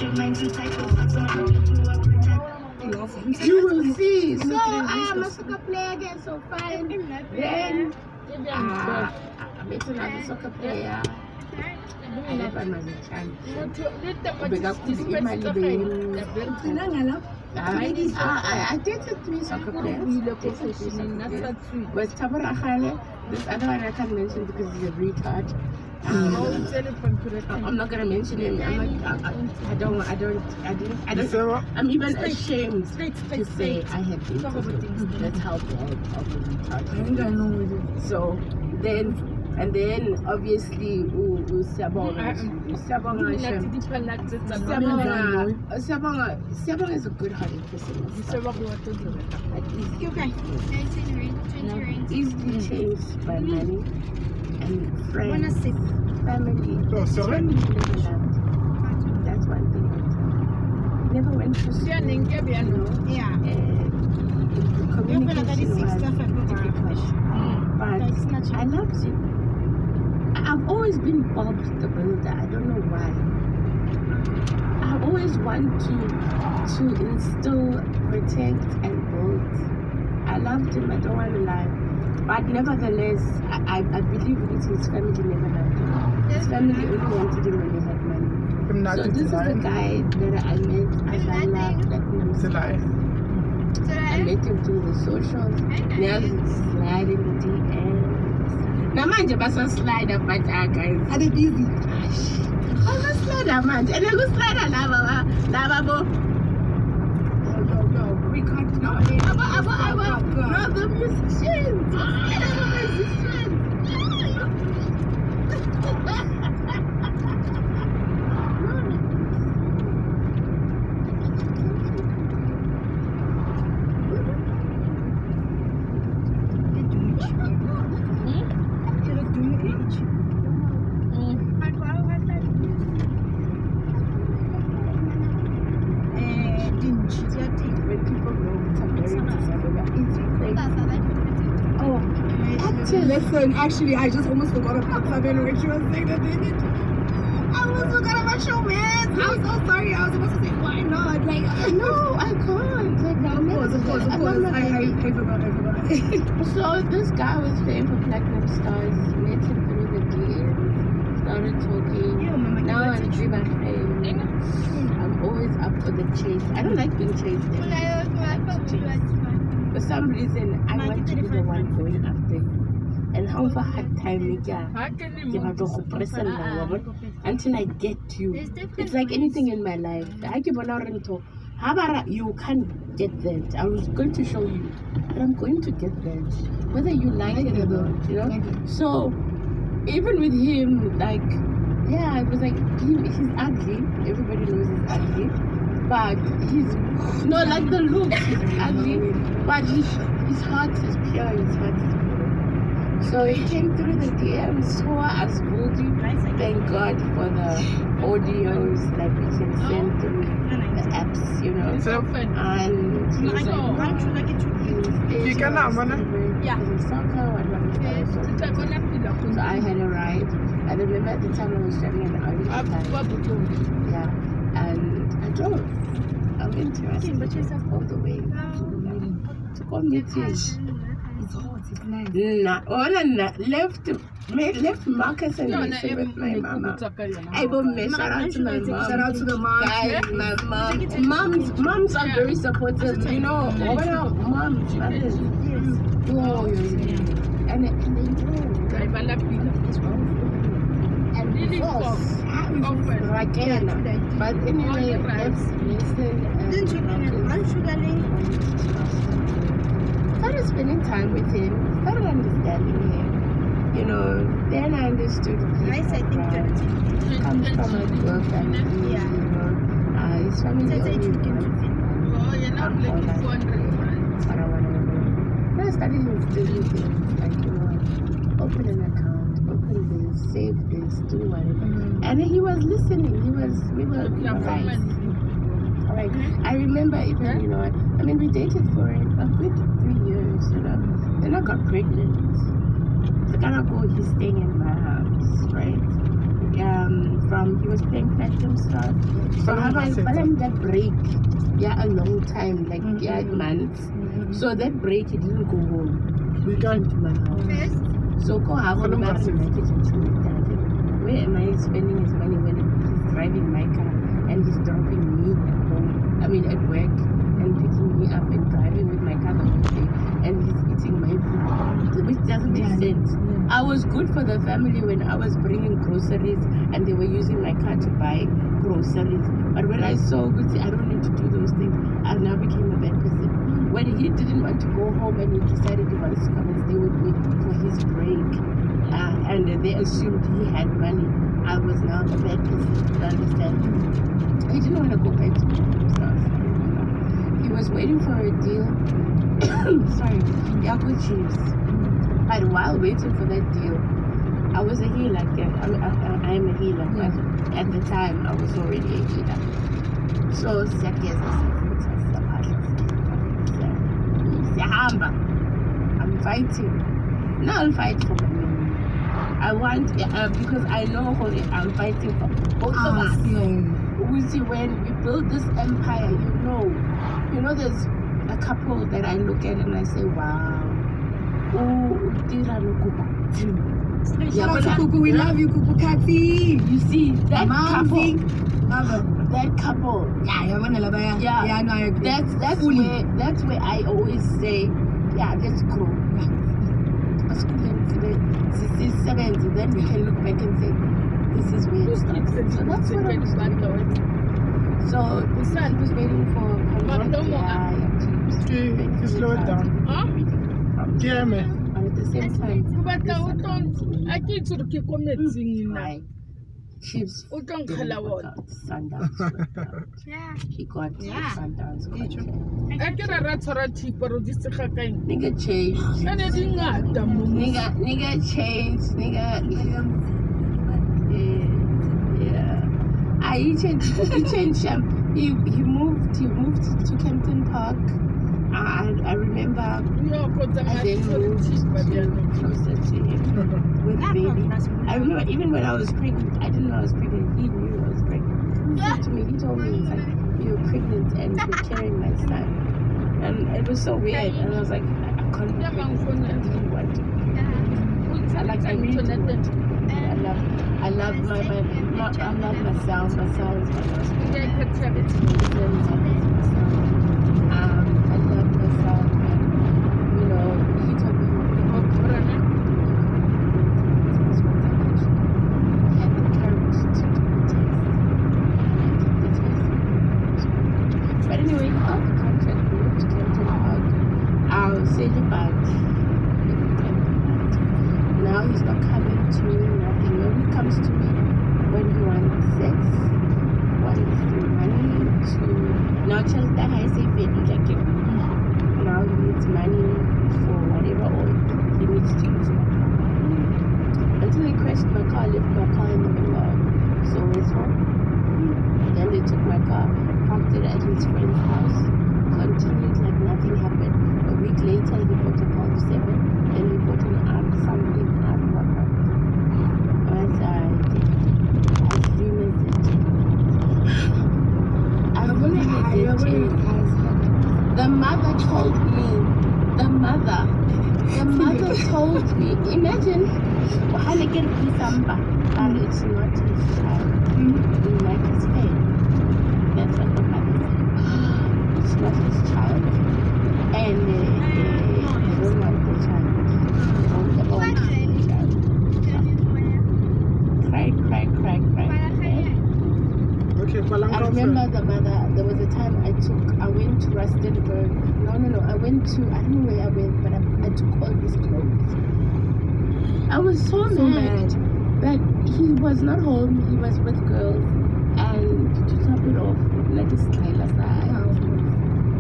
You will see. So I'm a soccer player again, so fine. Then I met another soccer player. I never had a chance. I dated 3 soccer players. Was Tabarahale, this other one I can't mention because he's a retard. I'm not gonna mention him. I'm even ashamed to say I had dated him. That's how bad of a retard. So then obviously Sabonga is a good-hearted person. Easily changed by money and friends, family. That's one thing. Never went to school. Communication was difficult. But I loved him. I've always been Bob the Builder. I don't know why. I always want to instill, protect, and build. I loved him. I don't want to lie. But nevertheless, I believe that his family never loved him. His family only wanted him when he had money. So this is the guy that I met as I love platinum stars. I met him through the socials. Now he's sliding the DMs. Now manje basaslide but guys. Are they busy? I'm a slider man. And I go slider lava bo. We can't no the musicians. Listen, actually, I just almost forgot about Fabian when she was saying that they did. I almost forgot about showbiz. I'm so sorry. I was supposed to say, why not? Like, no, I can't. Like, no, of course. I forgot. So this guy was famous for platinum stars. Met him through the DM. Started talking. Now I'm I'm always up for the chase. I don't like being chased. For some reason, I want to be the one going after you. And how for hard time until I get you. It's like anything in my life. You can't get that. I was going to show you, but I'm going to get that, whether you like it or not. You know. So even with him, like, yeah, it was like he's ugly. Everybody knows he's ugly, but he's no like the look. He's ugly, but his heart is pure. His heart is pure. So he came through the DMs, saw us Gogo. Thank God for the audios that we can send through the apps, you know. And he was like, you can have one. So I had a ride. I remember at the time I was driving an Audi. Yeah, and I drove. I went to all the way to come meet him. Left Marcus and Lisa with my mama. I will shout out to my mom. Shout out to the mom. Guys, my moms are very supportive. You know, moms, mothers. Oh, and they know. And boss. Again. But anyway, let's listen. Started spending time with him, started understanding him. You know, then I understood he comes from a poor family, you know. His family Then I started instilling things like, you know, open an account, open this, save this, do whatever. And he was listening, we were right. Like, I remember even, you know, I mean, we dated for a good 3 years, you know. Then I got pregnant. So kind of go, he's staying in my house, right? From he was playing Platinum Stars. So I was following that break. Yeah, a long time, like months. So that break he didn't go home. We came to my house. So go have a where am I spending his money when he's driving my car and he's dropping me at home? I mean at work and picking me up and driving with my car the whole day and he's eating my food, which doesn't make sense. I was good for the family when I was bringing groceries and they were using my car to buy groceries. But when I saw Gucci, I don't need to do those things, I now became a bad person. When he didn't want to go home and he decided he wanted to come and stay with me for his break, and they assumed he had money, I was now a bad person. You understand? He didn't want to go back to himself. He was waiting for a deal. Sorry, Yako Chiefs. But while waiting for that deal, I was a healer. I am a healer, but at the time I was already a healer. So I'm fighting. Now I'll fight for my money. I want because I know I'm fighting for both of us. We see when we build this empire, you know, there's a couple that I look at and I say, wow. Shout out to Kuku, we love you, Kuku Kati. You see that couple, yeah, I know, I agree. That's where I always say, yeah, let's grow. Then we can look back and say, this is where it starts. So that's what I was doing. So the son was waiting for slow it down. Yeah, man. But at the same time, Chiefs Sundowns. Yeah. He got Sundowns. Nigga changed. Nigga changed. Yeah. He changed. He moved to Kempton Park. I remember I then moved closer to him with baby. I remember even when I was pregnant, I didn't know I was pregnant. He knew I was pregnant. He said to me, he told me, he's like, you're pregnant and you're carrying my son. And it was so weird. And I was like, I can't be pregnant. I didn't want to. I really didn't want to. I love myself. Myself is my most it's I love myself. And he told me he had the courage to do the test. But anyway, he got the contract, we moved to Turton Park. I'll say about now he's not coming to me, nothing. He only comes to me when he wants sex, wants money to now just that I say baby like it. Now he needs money for whatever or he needs to use my car. Until they crashed my car, left my car in the middle of home. Then they took my car, parked it at his friend's house, continued like nothing happened. A week later he bought a Golf 7, then he bought an arm something, I don't know. As dream as it. The mother told me, imagine, December, but it's not his child. In like his faith. That's what the mother said. It's not his child. And they don't want the child. They don't want the child. Cry. Okay, I remember the mother, there was a time I went to Rustenburg. No, I don't know where I went, but I took all his clothes. I was so mad that he was not home, he was with girls, and to top it off, like a style aside,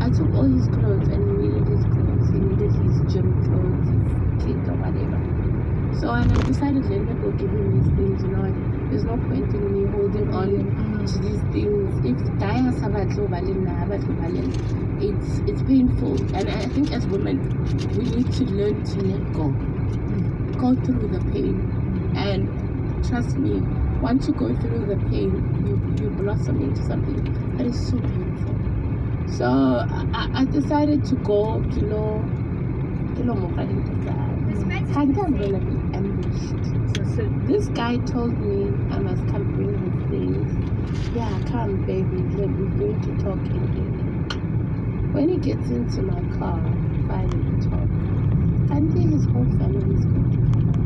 I took all his clothes and he needed his clothes, he needed his gym clothes, his kit or whatever. So and I decided, let me go give him these things, there's no point in me holding on to these things. If it's painful, and I think as women we need to learn to let go through the pain. And trust me, once you go through the pain, you blossom into something that is so beautiful. So I decided to go kilo I'm gonna be ambushed. So this guy told me I must come bring his things. Yeah, come baby, we're going to talk in English. When he gets into my car, finally talk. And then his whole family is going to come out.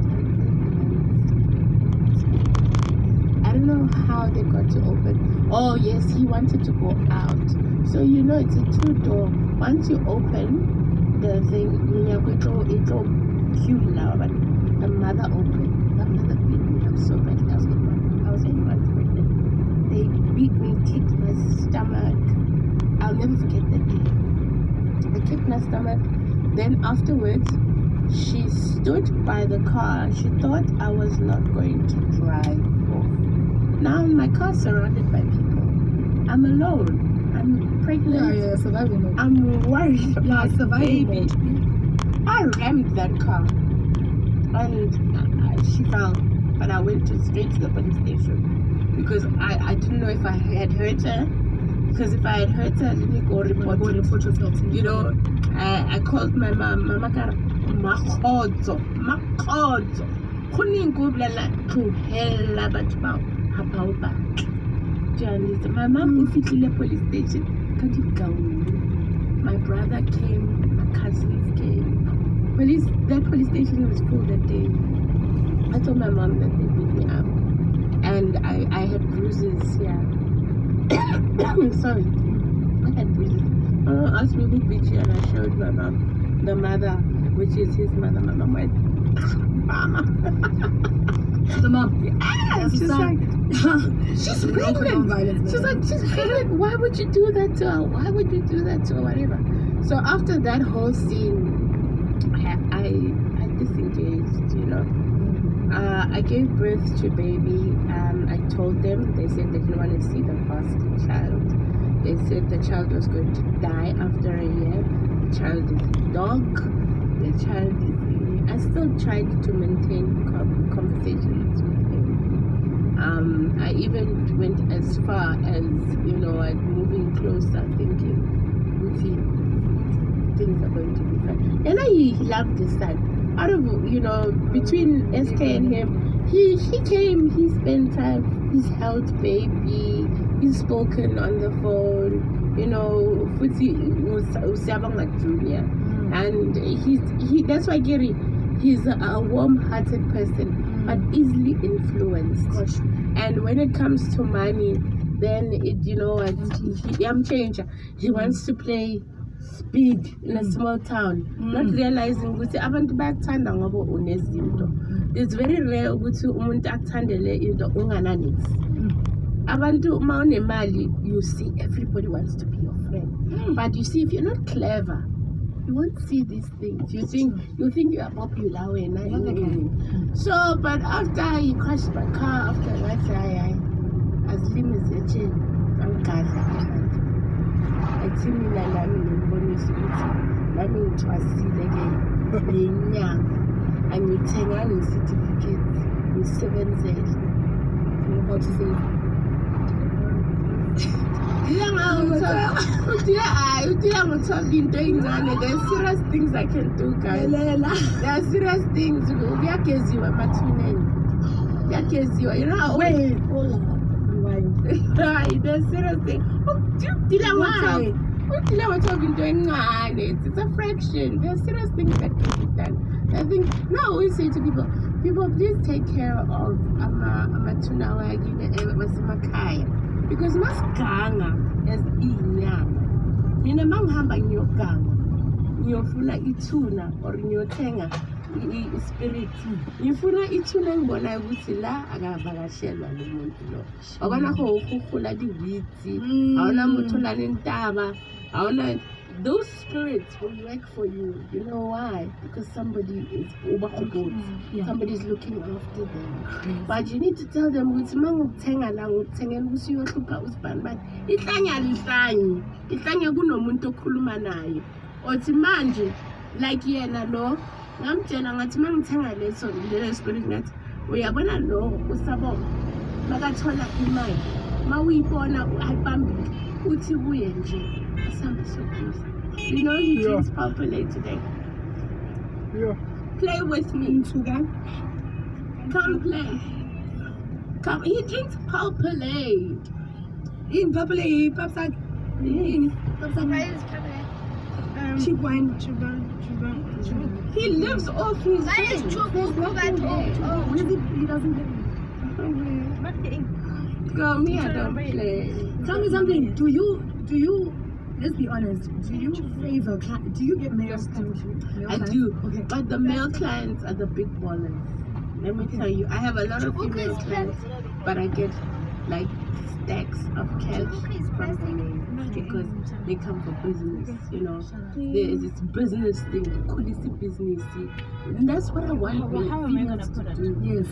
I don't know how they got to open. Oh yes, he wanted to go out. So you know it's a 2-door. Once you open the thing, it'll cute now, but the mother opened. The mother beat me up so bad. I was 8 months pregnant. They beat me, kicked my stomach. I'll never forget that day. They kicked my stomach. Then afterwards, she stood by the car. She thought I was not going to drive off. Now my car's surrounded by people. I'm alone. I'm pregnant. Yeah, surviving. I'm worried about surviving. baby. I rammed that car, and she fell. But I went straight to the police station because I didn't know if I had hurt her. Because if I had hurt her, let me go report yourself. You know, I called my mom. Mama got makhodzo. Kuning go blala to hella batho bao hapa uba. My mom ufihlile police station. Kanti gauni. My brother came. My cousins came. That police station was full that day. I told my mom that they beat me up, and I had bruises here. Sorry, I had bruises. Mama asked me who beat you, and I showed my mom, the mother, which is his mother. My mom went, Mama. The mom. Yeah, she's like, she's pregnant. She's like, she's pregnant. Why would you do that to her? Why would you do that to her? Whatever. So after that whole scene, I disengaged, you know. I gave birth to a baby. I told them, they said they didn't want to see the bastard child. They said the child was going to die after a year. The child is a dog. The child is... I still tried to maintain conversations with him. I even went as far as, you know, moving closer, thinking, things are going to be fine. And he loved his son. Out of, you know, between SK and him, he came, he spent time, he's held baby, he's spoken on the phone, you know, Usabanga Junior. And he that's why Gary, he's a warm-hearted person, but easily influenced. Gosh. And when it comes to money, then it, you know, I'm changer. He wants to play big in a small town, not realizing ukuthi abantu bayakuthanda ngoba unezinto. It's very rare ukuthi umuntu akuthandele into ungananisi. Abantu uma unemali, you see everybody wants to be your friend. But you see, if you're not clever, you won't see these things. You think you are popular when So, but after he crashed my car, after that, I as slim as a chain, I'm Gaza. I see me like I'm in the bonus ukuthi nami ngithwasile ke lenyanga angithenga certificate ngisebenzele About to say. There's serious things I can do, guys. There are serious things. You know how Wait, hold on. there's serious things. It's a fraction. There's serious things that can be done. I think now I always say to people, please take care of because masiganga as inyama. Mina mangihamba ngiyoganga, ngiyofuna ithuna or ngiyothenga spirit. Ngifuna ithuna ngibona ukuthi la akavakashelwa lo muntu lo. Akona ho ukukula diwitsi, awona muthu la nentaba, awona. Those spirits will work for you. You know why? Because somebody is somebody is looking after them. But you need to tell them ukuthi mangukuthenga la ngikuthengela ukuthi uyohlupha usibani but ihlanya kunomuntu okhuluma naye. Othi manje like yena lo ngamtshela ngathi mangithenga leso spirit ngathi uyabona lo usabonga makathola imali mawuyibona ayibambile uthi buye nje asambe sokuza. You know he drinks Palpalay today. Yeah. Play with me. Come play. Come. He drinks Palpalay. In Palpalay, Papsak. Cheap wine. He lives off his Why is Choco at home? He doesn't get Girl, me, I don't play. Tell me something. Do you? Let's be honest. Do you favor? Do you get male clients? I do. Okay. But the male clients are the big ballers. Let me tell you, I have a lot of female clients, but I get like stacks of cash from the males because they come for business. You know, there's this business thing, coolest business. And that's what I want. How am I gonna put it? Yes.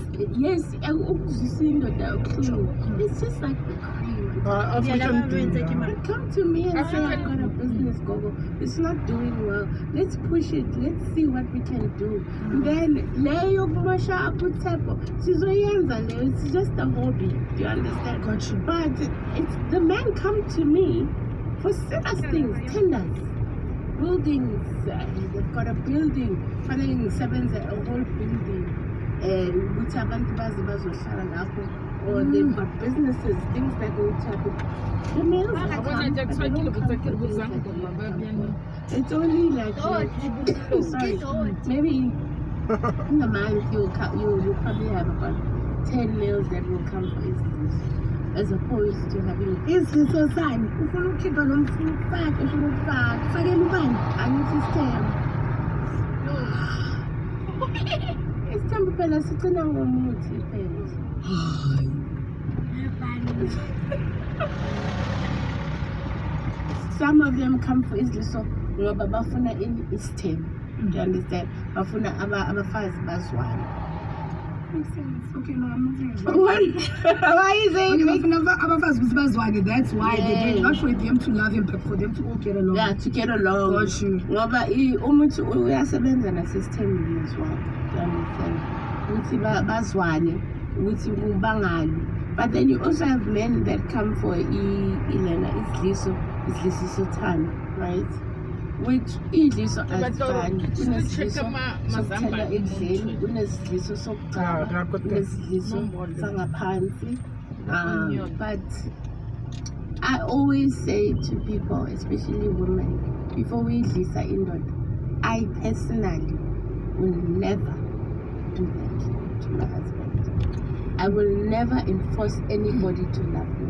It's just like the cream. African thing. But come to me and say I've got a business, Gogo. It's not doing well. Let's push it. Let's see what we can do. Then leyo kumasha aputsepo. It's just a hobby. Do you understand? Got you. But it's the men come to me for serious things, tenders, buildings. They've got a building, funding sevens, a whole building, and which abantu bazohlala lapho. Or they've got businesses, things that need to happen. The males that come, but they don't come for things that they need to happen. It's only like sorry, maybe in the month you'll probably have about 10 males that will come for instance, as opposed to having Isizo sani ufuna ukukhipha nomfuna ukufaka ufuna ukufaka fakela ubani angithi isithembu phela sicina ngomuthi phela. Some of them come for isliso ngoba bafuna isithembu. Do you understand? Bafuna abafazi bazwana. Makes sense. Okay, no, I'm not saying What? Why is it? That's why they do. Not for them to love him, but for them to all get along. Yeah, to get along. Got you. Ngoba umuntu uyasebenza nasisithembini as well. Do you understand? Ukuthi bazwane, ukuthi kubangani. But then you also have men that come for isliso time, right? Which idliso azifani. Kunesidliso sokuthela ekudleni, kunesidliso sokucaba, kunesidliso sangaphansi. But I always say to people, especially women, before we idlisa indoda, I personally will never do that to my husband. I will never enforce anybody to love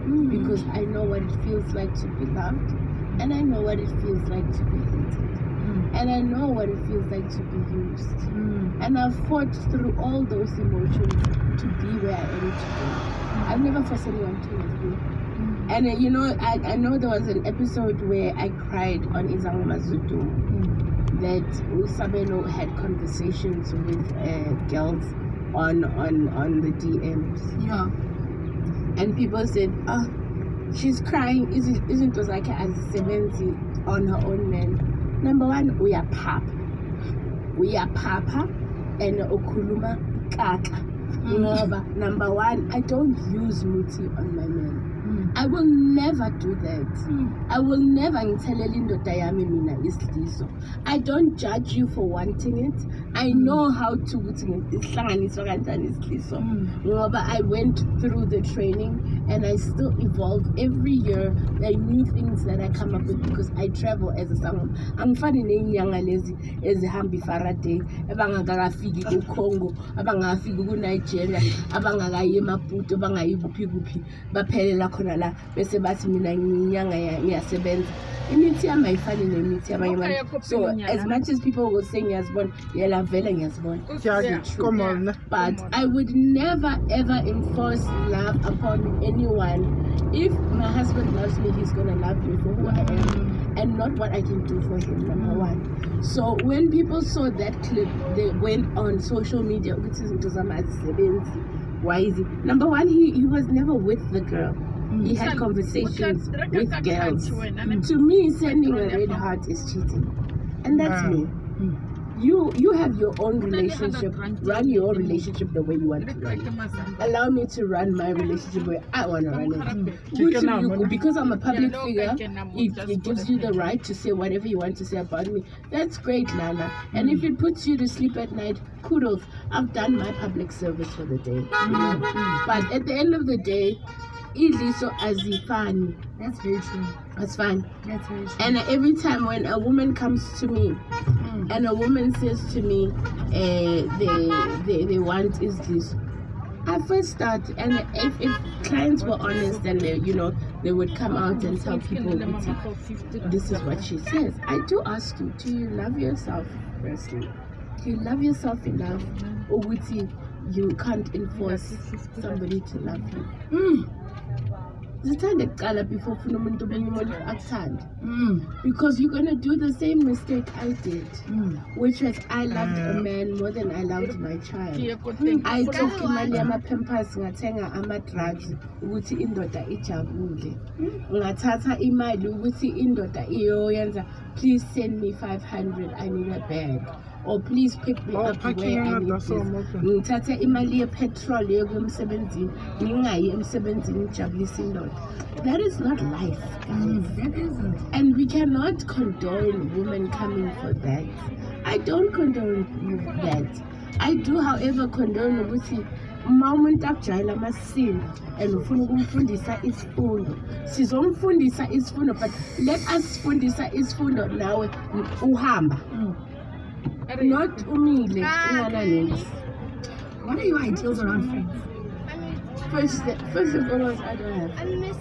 me because I know what it feels like to be loved. And I know what it feels like to be hated. And I know what it feels like to be used. And I've fought through all those emotions to be where I am today. I've never forced anyone to love me. And you know, I know there was an episode where I cried on Izango Mazudu that Usabelo had conversations with girls on the DMs. Yeah. And people said, oh, she's crying, isn't it like as 70 on her own man? Number one, we are papa and okuluma kaka. Number one, I don't use muti on my man. I will never do that. I will never I don't judge you for wanting it. I know how to I went through the training and I still evolve every year. There are new things that I come up with because I travel as a sangam. I'm finding young lazy as a Hambi Faraday, Abangafigi go Congo, Abangafigi Nigeria, Abangaya Maputo, Bangayi Bapela Konala, Besebas Mina Yasebenz. So as much as people will say Yasbon, Yella Vela Yasbon. Come on. But I would never ever enforce love upon anyone. If my husband loves me, he's gonna love me for who I am and not what I can do for him, number one. So when people saw that clip, they went on social media, which is why is it? Number one, he was never with the girl. He had conversations with girls. To me, sending a red heart is cheating. And that's me. You have your own relationship. Run your relationship the way you want to run it. Allow me to run my relationship where I want to run it. Because I'm a public figure, it gives you the right to say whatever you want to say about me. That's great, Nana. And if it puts you to sleep at night, kudos. I've done my public service for the day. But at the end of the day, Idliso azifani. That's very true. That's fine. That's very true. And every time when a woman comes to me and a woman says to me, they want is this, I first start, and if clients were honest and they would come out and tell people, this is what she says. I do ask you, do you love yourself firstly? Do you love yourself enough, or would you can't enforce somebody to love you? Before because you're gonna do the same mistake I did, which was I loved a man more than I loved my child. I took imali yama-pampers ngathenga ama-drugs ukuthi indoda ijabule. Ngathatha imali ukuthi indoda iyoyenza, please send me 500, I need a bag. Or please pick me up where I need this. Ngithathe imali ye-petrol yokuya ngingayi emsebenzini ngijabulisa indoda. That is not life, guys. That isn't. And we cannot condone women coming for that. I don't condone that. I do, however, condone ukuthi uma umuntu akujayela amasiko and ufuna ukumfundisa isifundo, sizomfundisa isifundo, but let us fundisa isifundo nawe uhamba. Not umile, What are your ideals around friends? First of all, I don't have.